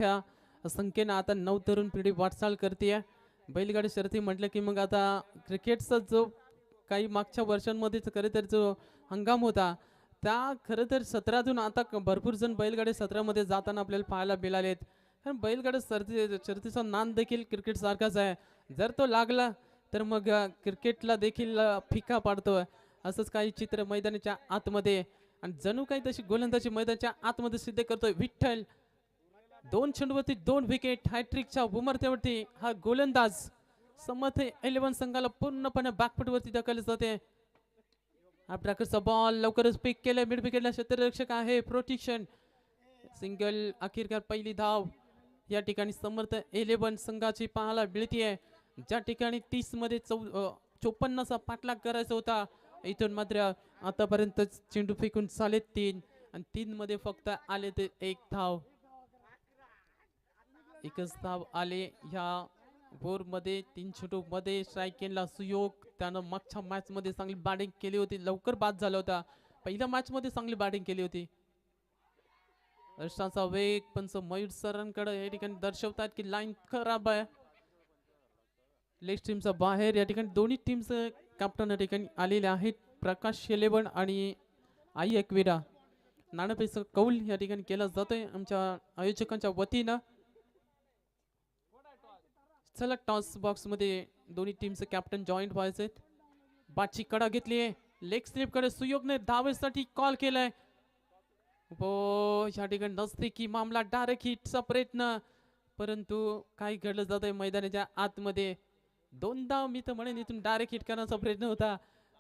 मोठ्या संख्येनं आता नऊ तरुण पिढी वाटचाल करते. बैलगाडी शर्यती म्हटलं की मग आता क्रिकेटचा जो काही मागच्या वर्षांमध्येच खरं तर जो हंगाम होता त्या खरं तर सत्रातून आता भरपूर जण बैलगाडी सत्रामध्ये जाताना आपल्याला पाहायला मिळालेत. कारण बैलगाडी शर्यतीचा नाद देखील क्रिकेट सारखाच आहे. जर तो लागला तर मग क्रिकेटला देखील फिका पाडतो. असंच काही चित्र मैदानाच्या आतमध्ये आणि जणू काही तशी गोलंदाजी मैदानाच्या आतमध्ये सिद्ध करतोय विठ्ठल. दोन चेंडूवरती दोन विकेट हॅट्रिकच्या उमरत्यावरती हा गोलंदाज समर्थ 11 संघाला पूर्णपणे बॅकफुटवरती ढकलले जाते. आपल्याकडचा बॉल लवकरच पिक केलं. मिड विकेटला क्षेत्ररक्षक आहे प्रोटेक्शन सिंगल. अखेरकार पहिली धाव या ठिकाणी समर्थ 11 संघाची पाहायला मिळतीये. ज्या ठिकाणी 30 मध्ये 54चा पाठलाग करायचा होता इथून मात्र आतापर्यंत चेंडू फेकून झाले 3 आणि 3 मध्ये फक्त आले ते एक धाव. एकच धाव आले ह्या बोर मध्ये. 3 चेंडू मध्ये स्ट्राईक केला सुयोग. त्यानं मागच्या मॅच मध्ये चांगली बॅटिंग केली होती. लवकर बाद झाला होता. पहिल्या मॅच मध्ये चांगली बॅटिंग केली होती. अष्टाचा वेग पंच मयूर सरांकडे या ठिकाणी दर्शवतात की लाईन खराब आहे. लेग टीमचा बाहेर या ठिकाणी दोन्ही टीमचे कॅप्टन या ठिकाणी आलेले आहेत. प्रकाश शेलेबण आणि आई एकविरा. नाणेफेक कौल या ठिकाणी केला जातोय आमच्या आयोजकांच्या वतीनं. चला टॉस बॉक्स मध्ये दोन्ही टीमचे कॅप्टन जॉईंट व्हायचे. बाची कडा घेतली आहे. लेग स्लिप कडे सुयोगने धावेसाठी कॉल केलाय. या ठिकाणी नसते की मामला डायरेक्ट हिटचा प्रयत्न परंतु काय घडलं जातंय मैदानाच्या आतमध्ये. दोनदा मी तर म्हणेन इथून डायरेक्ट हिट करण्याचा प्रयत्न होता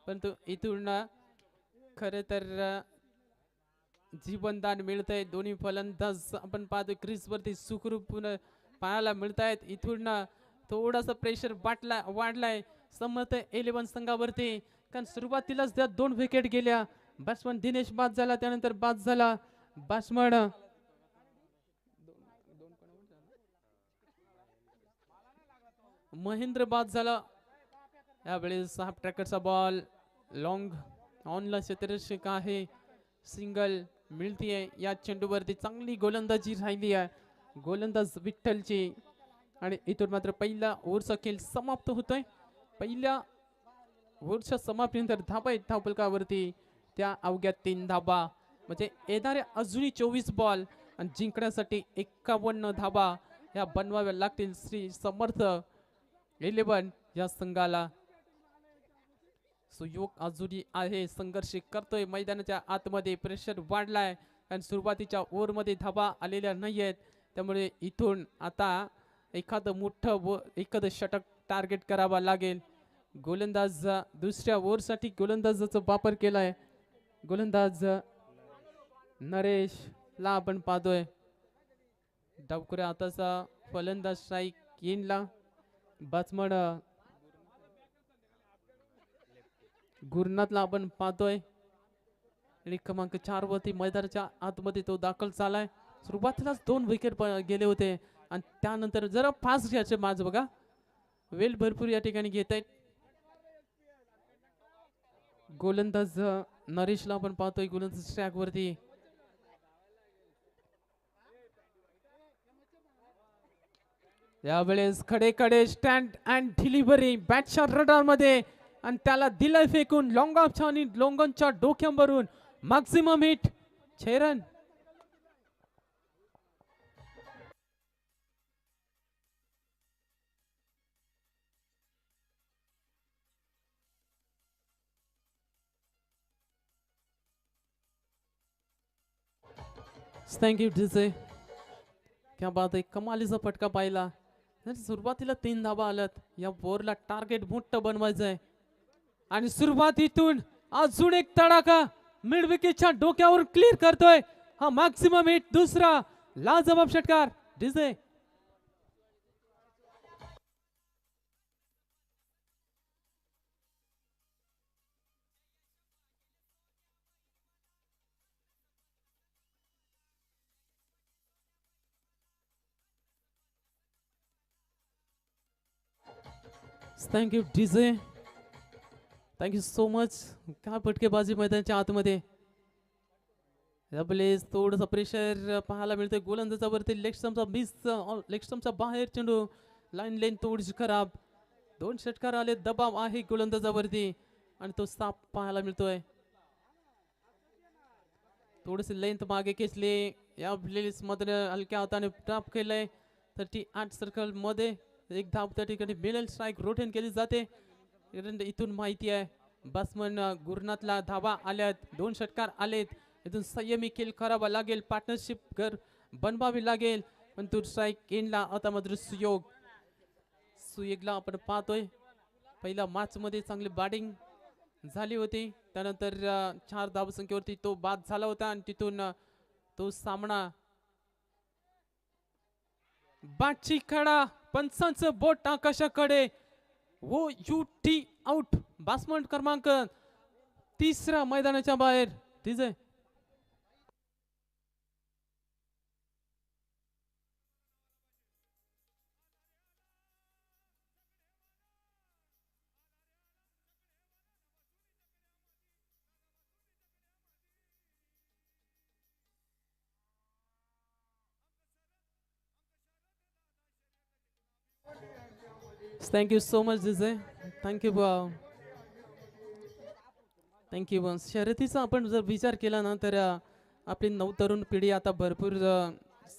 परंतु इथून खरे तर जीवनदान मिळतंय. दोन्ही फलंदाज आपण पाहतोय क्रीज वरती सुखरूप पाहायला मिळत आहेत. इथून थोडासा प्रेशर वाढलाय समर्थ 11 संघावरती कारण सुरुवातीलाच त्या 2 विकेट गेल्या. बॅट्समन दिनेश बाद झाला. त्यानंतर बाद झाला बॅट्समन महेंद्र बाद झाला. यावेळेस हाफ ट्रॅकरचा बॉल लॉंग ऑनला क्षेत्ररक्षक आहे. सिंगल मिळतीये. या चेंडूवरती चांगली गोलंदाजी राहिली आहे गोलंदाज विठ्ठलची आणि इथून मात्र पहिला ओव्हरचा खेळ समाप्त होतोय. पहिल्या ओव्हरच्या समाप्तीनंतर धाबा आहेत धावफलकावरती. त्या अवघ्या 3 धाबा म्हणजे येणारे अजूनही 24 बॉल आणि जिंकण्यासाठी 51 धाबा या बनवाव्या लागतील श्री समर्थ 11 या संघाला. सुयोग अजूनही आहे संघर्ष करतोय मैदानाच्या आतमध्ये. प्रेशर वाढलाय आणि सुरुवातीच्या ओव्हर मध्ये धाबा आलेल्या नाहीयेत त्यामुळे इथून आता एखादं षटक टार्गेट करावा लागेल. गोलंदाज दुसऱ्या ओव्हरसाठी गोलंदाजाचा वापर केलाय. गोलंदाज नरेश ला आपण पाहतोय. डावकुऱ्या आताचा फलंदाज स्ट्राईक येईनला. बॅट्समन गुरनाथला आपण पाहतोय. आणि क्रमांक 4 वरती मैदानाच्या आतमध्ये तो दाखल झालाय. सुरुवातीलाच 2 विकेट गेले होते आणि त्यानंतर जरा फास्ट घ्यायचे मॅच बघा. वेल भरपूर या ठिकाणी घेत आहेत. गोलंदाज नरेशला आपण पाहतोय गोलंदाज ट्रॅक वरती. यावेळेस खडे स्टँड अँड डिलिव्हरी बॅटच्या रडार मध्ये आणि त्याला दिलंय फेकून लॉंग ऑफ आणि लोंगनच्या डोक्यावरून maximum hit 6 run. Thank you DJ. क्या बात आहे. कमालीचा फटका पाहिला. सुरुवातीला 3 धाबा आल्यात. या बोरला टार्गेट मोठं बनवायचं आहे आणि सुरुवातीतून अजून एक तडाखा मिड विकेटच्या डोक्यावर क्लिअर करतोय हा मॅक्सिमम हिट. दुसरा लाजवाब षटकार DJ. Thank you DJ. Thank you so much. काय फटकेबाजी मैदानाच्या आतमध्ये. यावेळेस थोडंसं प्रेशर पाहायला मिळतंय गोलंदाजावरती. लेग स्टंपचा मिस, लेग स्टंपचा बाहेर चेंडू. लाईन थोडीशी खराब. 2 षटकार आले. दबाव आहे गोलंदाजावरती आणि तो साफ पाहायला मिळतोय. थोडीशी लेंथ मागे खेचली. या प्लेस मध्ये हलक्या हाताने टॅप केलंय. 38 सर्कल मध्ये एक धाव त्या ठिकाणी मिळेल. स्ट्राईक रोटेन केली जाते. इथून माहिती आहे बॅट्समन गुरुनाथला धावा आल्यात. 2 षटकार आलेत. इथून संयमी खेळ करावा लागेल. पार्टनरशिप घर बनवावी लागेल. पण तो स्ट्राईक एंडला आता मात्र सुयोगला आपण पाहतोय. पहिल्या मॅच मध्ये चांगली बॅटिंग झाली होती. त्यानंतर 4 धावसंख्येवरती तो बाद झाला होता आणि तिथून तो सामना बॅटची कडा, पंचांचं बोट आकाशाकडे. वो टी आउट. बॅट्समन क्रमांक 3 मैदानाच्या बाहेर. तिचे थँक्यू सो मच दिजे. Thank you thank you. शर्यतीचा आपण जर विचार केला ना तर आपली नवतरुण पिढी आता भरपूर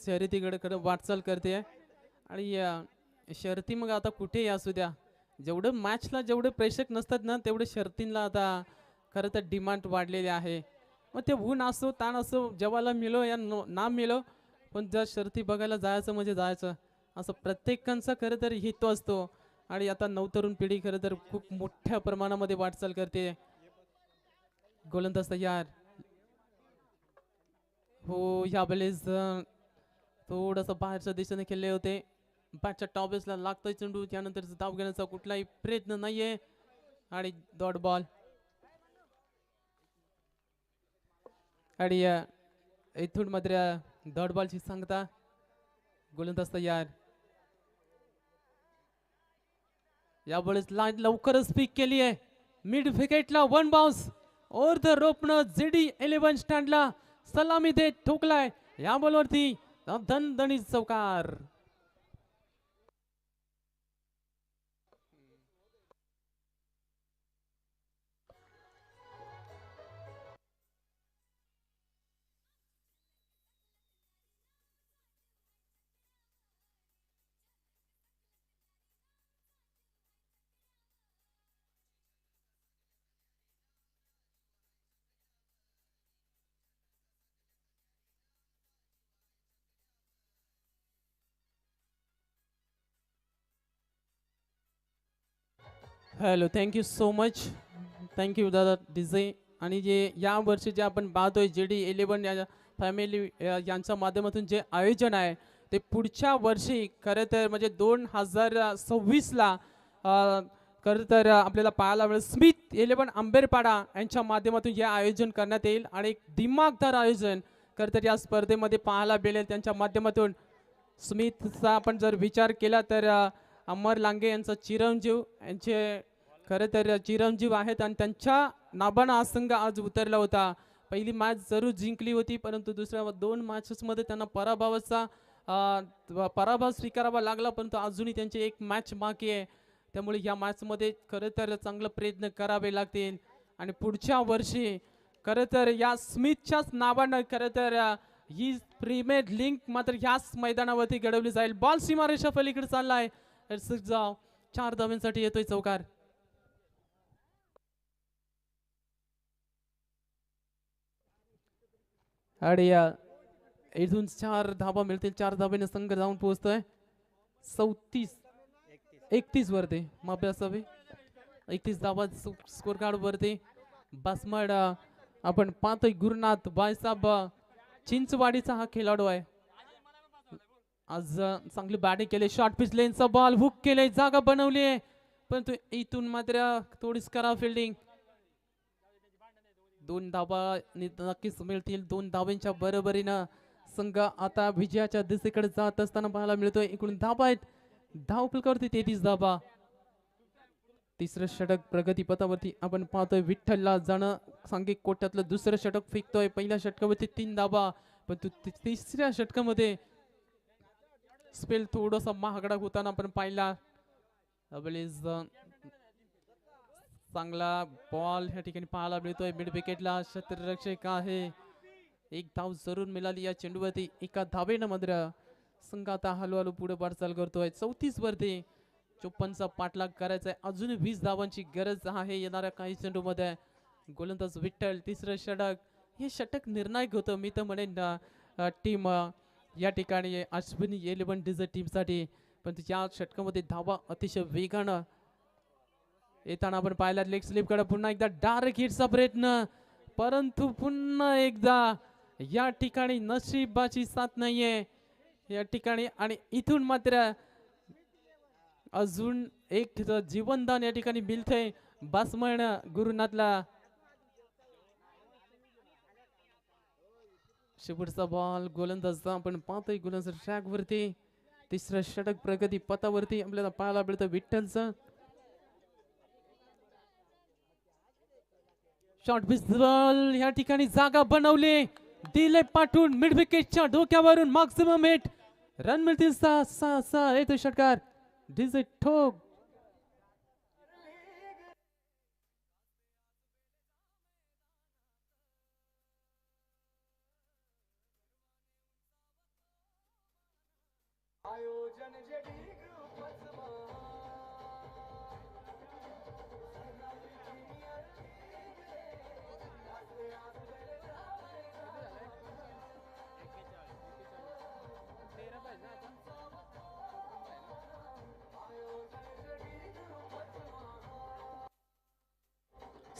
शर्यतीकडे वाटचाल करते आणि शर्यती मग आता कुठेही असू द्या. जेवढं मॅचला जेवढे प्रेक्षक नसतात ना तेवढे शर्यतींना आता खरं तर डिमांड वाढलेली आहे. मग ते ऊन असो ताण असो जेव्हाला मिळो या ना मिळो पण जर शर्यती बघायला जायचं म्हणजे जायचं असं प्रत्येकांचा खरं तर हेतू असतो. आणि आता नवतरुण पिढी खरं तर खूप मोठ्या प्रमाणामध्ये वाटचाल करते. गोलंदाज तयार हो. यावेळेस थोडंसं बाहेरच्या दिशेने खेळले होते. बॅटच्या टॉपेसला लागतोय चेंडू. त्यानंतर धाव घेण्याचा कुठलाही प्रयत्न नाहीये आणि डॉट बॉल. आणि इथून मात्र डॉट बॉलची सांगता. गोलंदाज तयार. यावेळेस लाईन लवकरच पिक केली आहे. मिड विकेटला 1 बाउन्स. ओर द रोपनं JD11 स्टँडला सलामी देत ठोकलाय. या बॉलवरती दणदणीत चौकार. Hello thank you so much. Thank you दादा डिझे. आणि जे या वर्षी जे आपण पाहतोय JD11 या फॅमिली यांच्या माध्यमातून जे आयोजन आहे ते पुढच्या वर्षी खरं तर म्हणजे 2026ला खरं तर आपल्याला पाहायला मिळेल. स्मिथ 11 आंबेरपाडा यांच्या माध्यमातून हे आयोजन करण्यात येईल आणि एक दिमागदार आयोजन खरं तर या स्पर्धेमध्ये पाहायला मिळेल. त्यांच्या माध्यमातून स्मिथचा आपण जर विचार केला तर अमर लांगे यांचा चिरंजीव यांचे खरं तर चिरंजीव आहेत आणि त्यांच्या नाबाना हा संघ आज उतरला होता. पहिली मॅच जरूर जिंकली होती परंतु दुसऱ्या 2 मॅचेसमध्ये त्यांना पराभव स्वीकारावा लागला. परंतु अजूनही त्यांची एक मॅच बाकी आहे. त्यामुळे या मॅचमध्ये खरं तर चांगला प्रयत्न करावे लागतील आणि पुढच्या वर्षी खरं तर या स्मिथच्याच नावानं खरं तर ही प्रीमियर लीग मात्र ह्याच मैदानावरती घडवली जाईल. बॉल सीमारेषा पलीकडे चाललाय. 4 धावांसाठी येतोय चौकार. आणि इथून 4 धावा मिळतील. 4 धावेने संघ जाऊन पोहोचतोय 31 वरती. माफी असावी 31 धावा स्कोर कार्ड वरती. बॅट्समन आपण पाहतोय गुरुनाथ बायसाब चिंचवाडीचा हा खेळाडू आहे. आज चांगली बॅटिंग केली. शॉर्ट पिच लेनचा बॉल हुक केले. जागा बनवली आहे परंतु इथून मात्र थोडीच करा फिल्डिंग. 2 धावा नक्कीच मिळतील. 2 धावांच्या बरोबरीनं संघ आता विजयाच्या दिशेकडे जात असताना पाहायला मिळतोय. एकूण धावा आहेत धाव फलकावरती 33 धावा. तिसरं षटक प्रगतीपथावरती आपण पाहतोय. विठ्ठलला जाणं सांघिक कोट्यातलं दुसरं षटक फेकतोय. पहिल्या षटकावरती 3 धाबा, पण तिसऱ्या षटकामध्ये स्पेल थोडासा महागडा होताना आपण पाहिला. चांगला बॉल ह्या ठिकाणी पाहायला मिळतोय. मिड विकेटला क्षेत्ररक्षक आहे. एक धाव जरूर मिळाली या चेंडूवरती. एका धावेनं मात्र संघ आता हळूहळू पुढे वाटचाल करतोय. 34 वरती 54चा पाठलाग करायचा आहे. अजून 20 धावांची गरज आहे येणाऱ्या काही चेंडूमध्ये. गोलंदाज विठ्ठल तिसरं षटक, हे षटक निर्णायक होतं मी तर म्हणेन टीम या ठिकाणी अश्विनी 11 डिझर्ट टीमसाठी. पण या षटकामध्ये धावा अतिशय वेगानं येताना आपण पाहिला. लेग स्लिप कडे पुन्हा एकदा डायरेक्ट हिटचा प्रयत्न, परंतु पुन्हा एकदा या ठिकाणी नशिबाची साथ नाहीये या ठिकाणी. आणि इथून मात्र अजून एक जीवनदान या ठिकाणी मिळते बासमण गुरुनाथला. शेवटचा बॉल गोलंदाजचा आपण पाहतोय. गोलंदाज ट्रॅक वरती तिसरं षटक प्रगती पथावरती आपल्याला पाहायला मिळतं विठ्ठलचं. शॉर्ट पिच बॉल या ठिकाणी जागा बनवली, दिले पाठवून मिड विकेटच्या डोक्यावरून. मॅक्सिमम हिट, रन मिळतील 6 येतो षटकार. डीजे ठोक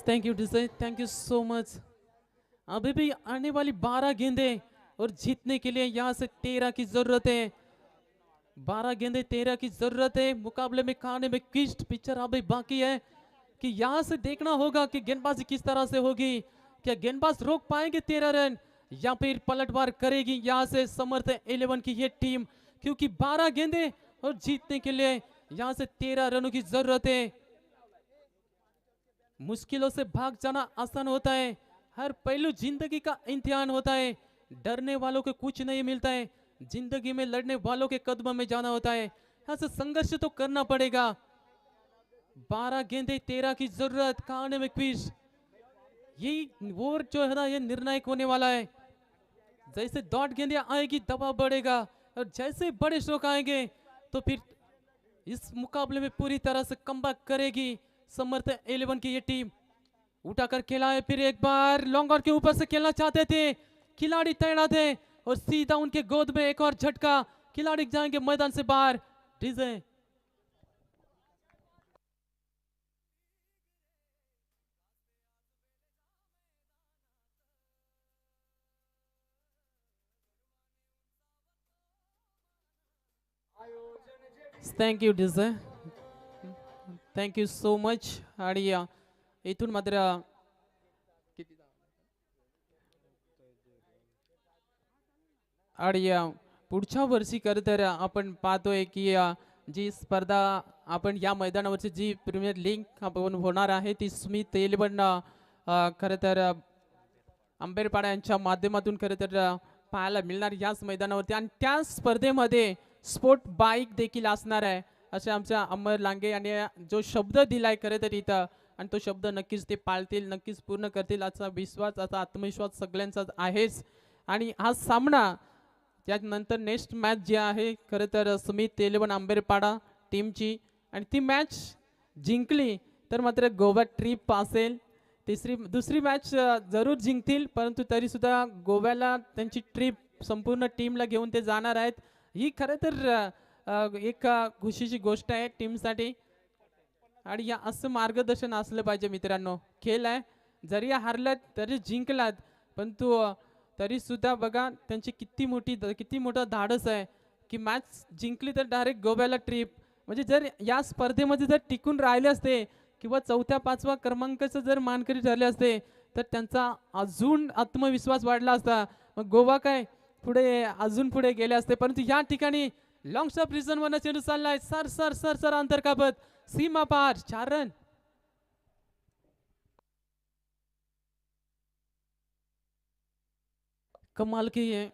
thank you design, thank you so much. अभी भी आने वाली 12 गेंदें और जीतने के लिए यहाँ से 13 की जरूरत है. 12 गेंदें 13 की जरूरत है. मुकाबले में खाने में किस्ट पिक्चर अभी बाकी है कि यहाँ से देखना होगा कि गेंदबाजी किस तरह से होगी. क्या गेंदबाज रोक पाएंगे 13 रन या फिर पलटवार करेगी यहाँ से समर्थ 11 की ये टीम. क्योंकि 12 गेंदें और जीतने के लिए यहाँ से 13 रनों की जरूरत है. मुश्किलों से भाग जाना आसान होता है. हर पहलू जिंदगी का इम्तिहान होता है. डरने वालों को कुछ नहीं मिलता है. जिंदगी में लड़ने वालों के कदमों में जाना होता है. यहाँ से संघर्ष तो करना पड़ेगा. 12 गेंदे 13 की जरूरत. खाने में क्विज यही वोर जो है ना, ये निर्णायक होने वाला है. जैसे डॉट गेंदे आएगी दबाव बढ़ेगा, और जैसे बड़े स्ट्रोक आएंगे तो फिर इस मुकाबले में पूरी तरह से कमबैक करेगी समर्थ 11 की ये टीम. उठाकर खेला है, फिर एक बार लॉन्ग ऑन के ऊपर से खेलना चाहते थे, खिलाड़ी तैनात है और सीधा उनके गोद में एक और झटका. खिलाड़ी जाएंगे मैदान से बाहर. DJ thank you DJ, thank you so much. आणि इथून मात्र आणि पुढच्या वर्षी खरं तर आपण पाहतोय की जी स्पर्धा आपण या मैदानावरची जी प्रीमियर लीग आपण होणार आहे ती स्मिथ 11 खरं तर आंबेरपाडा यांच्या माध्यमातून खरं तर पाहायला मिळणार याच मैदानावरती. आणि त्या स्पर्धेमध्ये स्पोर्ट बाईक देखील असणार आहे असे आमच्या अमर लांगे यांनी जो शब्द दिलाय खरं तर इथं. आणि तो शब्द नक्कीच ते पाळतील, नक्कीच पूर्ण करतील असा विश्वास, असा आत्मविश्वास सगळ्यांचाच आहेच. आणि हा सामना त्यानंतर नेक्स्ट मॅच जी आहे खरं तर स्मिथ 11 आंबेरपाडा टीमची, आणि ती मॅच जिंकली तर मात्र गोवा ट्रिप असेल. दुसरी मॅच जरूर जिंकतील, परंतु तरीसुद्धा गोव्याला त्यांची ट्रिप संपूर्ण टीमला घेऊन ते जाणार आहेत. ही खरं तर एक खुशीची गोष्ट आहे टीमसाठी. आणि या असं मार्गदर्शन असलं पाहिजे मित्रांनो. खेळ आहे, जरी हारलात तरी जिंकलात, परंतु तरी सुद्धा बघा त्यांची किती मोठं धाडस आहे की मॅच जिंकली तर डायरेक्ट गोव्याला ट्रिप. म्हणजे जर या स्पर्धेमध्ये जर टिकून राहिले असते किंवा 4-5 क्रमांकाचं जर मानकरी ठरले असते तर त्यांचा अजून आत्मविश्वास वाढला असता. मग गोवा काय पुढे अजून पुढे गेले असते. परंतु या ठिकाणी लॉंग स्टॉप रिझन 1 चेंडू चाललाय. सर अंतर कापत सीमा पार 4 रन. कमाल की है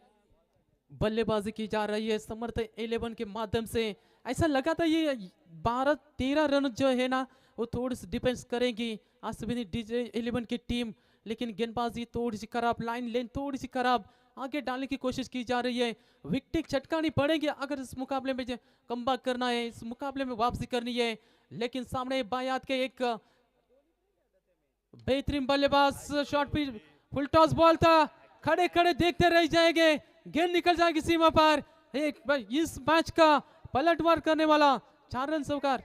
बल्लेबाजी की जा रही है समर्थ 11 के माध्यम से। ऐसा लगा था ये 12-13 रन जो है ना वो थोड़ी सी डिफेंस करेगी अश्विनी डीजे 11 की टीम, लेकिन गेंदबाजी थोड़ी सी खराब, लाइन लेन थोड़ी सी खराब, आगे डालने की कोशिश की जा रही है। विकेट चटकानी पड़ेगी अगर इस मुकाबले में कमबैक करना है, इस मुकाबले में वापसी करनी है। लेकिन सामने बायात के एक बेहतरीन बल्लेबाज, शॉट पिच, फुल टॉस बॉल था, खड़े खड़े देखते रह जाएंगे, गेंद निकल जाएगी सीमा पर। एक इस मैच का पलटवार करने वाला 4 रन सौकार।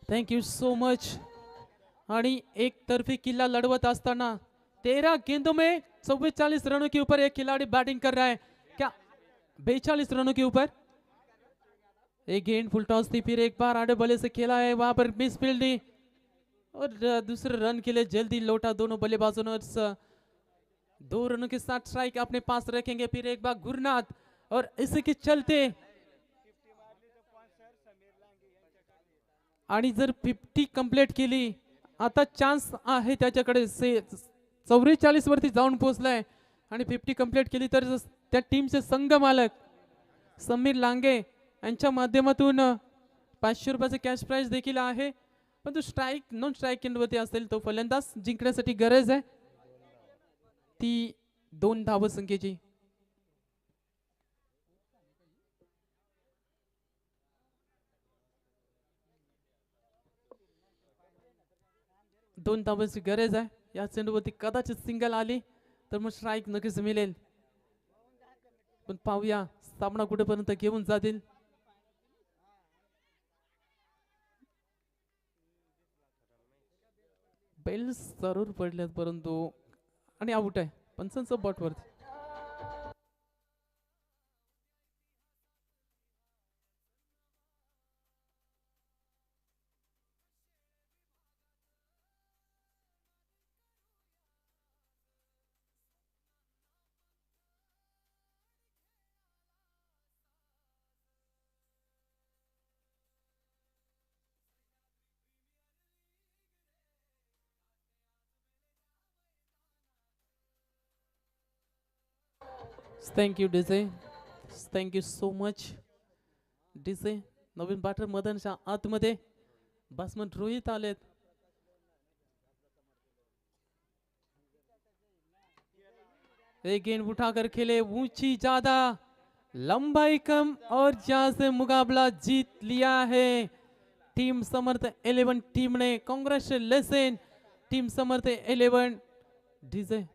Thank you so much. आणि एक तरफी किल्ला लड़वत असताना 13 गेंदों में 44 रनों के ऊपर एक खिलाड़ी बैटिंग कर रहा है, क्या 42 रनों के ऊपर। एक गेंद फुल टॉस थी, फिर एक बार आड़े बल्ले से खेला है, वहां पर मिस फील्डिंग और दूसरे रन के लिए जल्दी लौटा दोनों बल्लेबाजों ने। 2 रनों के साथ स्ट्राइक अपने पास रखेंगे, फिर एक बार गुरनाथ और इसी के चलते आणि जर 50 कंप्लीट केली आता चान्स आहे त्याच्याकडे, 44 वरती जाऊन पोहोचलाय आणि 50 कंप्लीट केली तर त्या टीमचे संघ मालक समीर लांगे यांच्या माध्यमातून 500 रुपयाचे कॅश प्राइज देखील आहे, पण तो स्ट्राइक नॉन स्ट्राइक वरती असेल तो फलंदाज जिंकण्यासाठी गरज आहे ती 2 धावसंख्येची। 2 धावांची गरज आहे, या चेंडूवरती कदाचित सिंगल आली तर मग स्ट्राइक नक्कीच मिळेल, पण पाहूया सामना कुठेपर्यंत घेऊन जातील। बैल जरूर पडल्यात परंतु आणि आउट आहे पंचांचं बॉट वरती। Thank you DJ, thank you so much DJ. नवीन बॅटर मदनच्या आतमध्ये बॅट्समन रोहित आलेत, एक गेंद उठाकर खेले, ऊंची ज्यादा लंबाई कम और जहां से मुकाबला जीत लिया है टीम समर्थ 11 टीम ने। कांग्रेचुलेशन टीम समर्थ 11 डीजे।